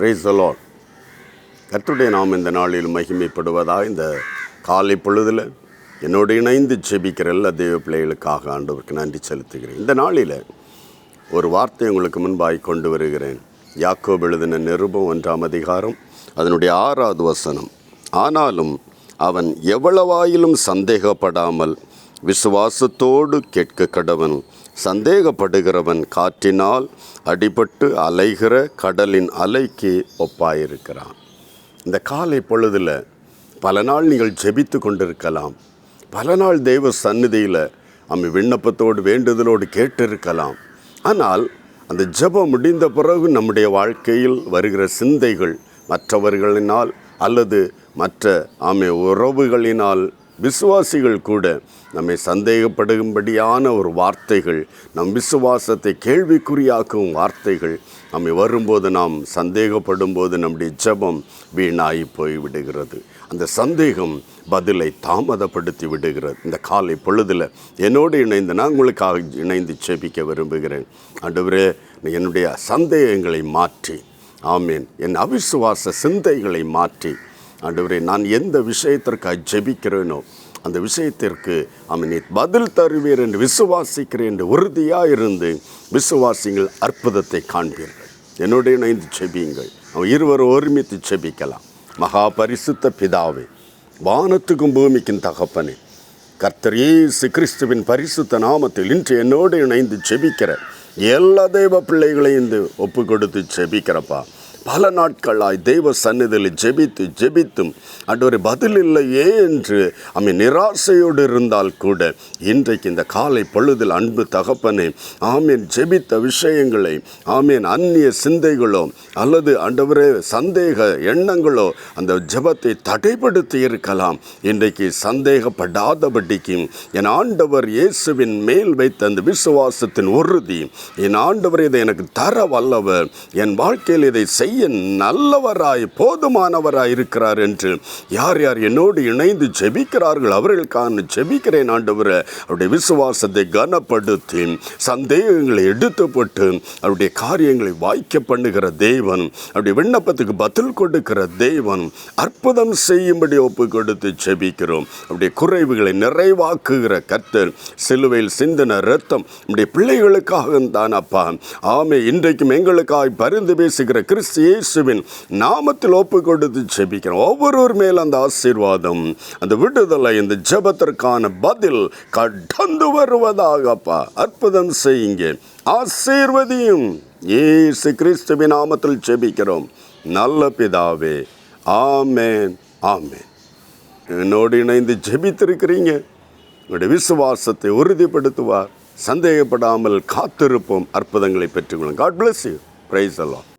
Praise the Lord. கர்த்தருடைய நாம் இந்த நாளில் மகிமைப்படுவதாக இந்த காலை பொழுதில் என்னோடு இணைந்து ஜெபிக்கிற எல்லா தேவ பிள்ளைகளுக்காக ஆண்டவருக்கு நன்றி செலுத்துகிறேன். இந்த நாளில் ஒரு வார்த்தை உங்களுக்கு முன்பாய் கொண்டு வருகிறேன். யாக்கோபு எழுதின நிருபம் 1ஆம் அதிகாரம் அதனுடைய 6வது வசனம். ஆனாலும் அவன் எவ்வளவாயிலும் சந்தேகப்படாமல் விசுவாசத்தோடு கேட்க கடவன். சந்தேகப்படுகிறவன் காற்றினால் அடிபட்டு அலைகிற கடலின் அலைக்கு ஒப்பாயிருக்கிறான். இந்த காலை பொழுதில் பல நாள் நீங்கள் ஜெபித்து கொண்டிருக்கலாம். பல நாள் தெய்வ சந்நிதியில் நம்ம விண்ணப்பத்தோடு வேண்டுதலோடு கேட்டிருக்கலாம். ஆனால் அந்த ஜெபம் முடிந்த பிறகு நம்முடைய வாழ்க்கையில் வருகிற சிந்தைகள் மற்றவர்களினால் அல்லது மற்ற உறவுகளினால் விசுவாசிகள் கூட நம்மை சந்தேகப்படும்படியான ஒரு வார்த்தைகள், நம் விசுவாசத்தை கேள்விக்குறியாக்கும் வார்த்தைகள் நம்மை வரும்போது, நாம் சந்தேகப்படும் போது நம்முடைய ஜெபம் வீணாகி போய்விடுகிறது. அந்த சந்தேகம் பதிலை தாமதப்படுத்தி விடுகிறது. இந்த காலை பொழுதில் என்னோடு இணைந்து நான் உங்களுக்காக இணைந்து ஜெபிக்க விரும்புகிறேன். ஆண்டவரே, என்னுடைய சந்தேகங்களை மாற்றி, ஆமேன், என் அவிசுவாச சிந்தைகளை மாற்றி, ஆண்டவரே, நான் எந்த விஷயத்திற்காக ஜெபிக்கிறேனோ அந்த விஷயத்திற்கு நீ பதில் தருவீர் என்று விசுவாசிக்கிறேன் என்று உறுதியாக இருந்து விசுவாசிங்கள், அற்புதத்தை காண்பீர்கள். என்னுடைய இணைந்து ஜெபியுங்கள். இருவரும் ஒருமித்து ஜெபிக்கலாம். மகா பரிசுத்த பிதாவே, வானத்துக்கும் பூமிக்கும் தகப்பனே, கர்த்தர் இயேசு கிறிஸ்துவின் பரிசுத்த நாமத்தில் இன்று என்னோடு இணைந்து ஜெபிக்கிற எல்லா தெய்வ பிள்ளைகளையும் ஒப்பு கொடுத்து ஜெபிக்கிறப்பா. பல நாட்களாய் தெய்வ சந்நிதியில் ஜெபித்தும் ஆண்டவரே பதில் இல்லையே என்று நிராசையோடு இருந்தால் கூட இன்றைக்கு இந்த காலை பொழுதில் அன்பு தகப்பனே, ஆமேன், ஜெபித்த விஷயங்களை, ஆமேன், அந்நிய சிந்தைகளோ அல்லது ஆண்டவரே சந்தேக எண்ணங்களோ அந்த ஜெபத்தை தடைப்படுத்தி இருக்கலாம். இன்றைக்கு சந்தேகப்படாதபடிக்கு என் ஆண்டவர் இயேசுவின் மேல் வைத்த அந்த விசுவாசத்தின் உறுதி, என் ஆண்டவர் இதை எனக்கு தர வல்லவர், என் வாழ்க்கையில் இதை செய்ய நல்லவராய் போதுமானவராய் இருக்கிறார் என்று யார் யார் என்னோடு இணைந்து ஜெபிக்கிறார்கள் அவர்களுக்கான ஜெபிக்கிறேன். ஆண்டவரே, அவருடைய விசுவாசத்தை கனப்படுத்தி சந்தேகங்களை எடுத்து போட்டு அவருடைய காரியங்களை வாய்க்க பண்ணுகிற தேவன், அவருடைய விண்ணப்பத்துக்கு பதில் கொடுக்கிற தேவன், அற்புதம் செய்யும்படி ஒப்பு கொடுத்து ஜெபிக்கிறோம். அவருடைய குறைவுகளை நிறைவாக்குகிற கர்த்தர், சிலுவையில் சிந்தின இரத்தம் நம்முடைய பிள்ளைகளுக்காக தான் அப்பா. ஆமே, இன்றைக்கும் எங்களுக்காக பரிந்து பேசுகிற கிறிஸ்து இயேசுவின் நாமத்தில் ஒப்பு கொடுத்து ஜெபிக்கிறோம். ஒவ்வொருவர் மேல் அந்த ஆசீர்வாதம், அந்த விடுதலை, இந்த ஜெபத்திற்கான பதில் கடந்து வருவதாகப்பா. அற்புதம் செய்யுங்க, ஆசீர்வதியும். இயேசு கிறிஸ்துவின் நாமத்தில் ஜெபிக்கிறோம் நல்ல பிதாவே, ஆமேன், ஆமேன். என்னோடு இணைந்து ஜெபித்திருக்கிறீங்க. உங்களுடைய விசுவாசத்தை உறுதிப்படுத்துவார். சந்தேகப்படாமல் காத்திருப்போம். அற்புதங்களை பெற்றுக்கொள்ளும். God bless you. Praise the Lord.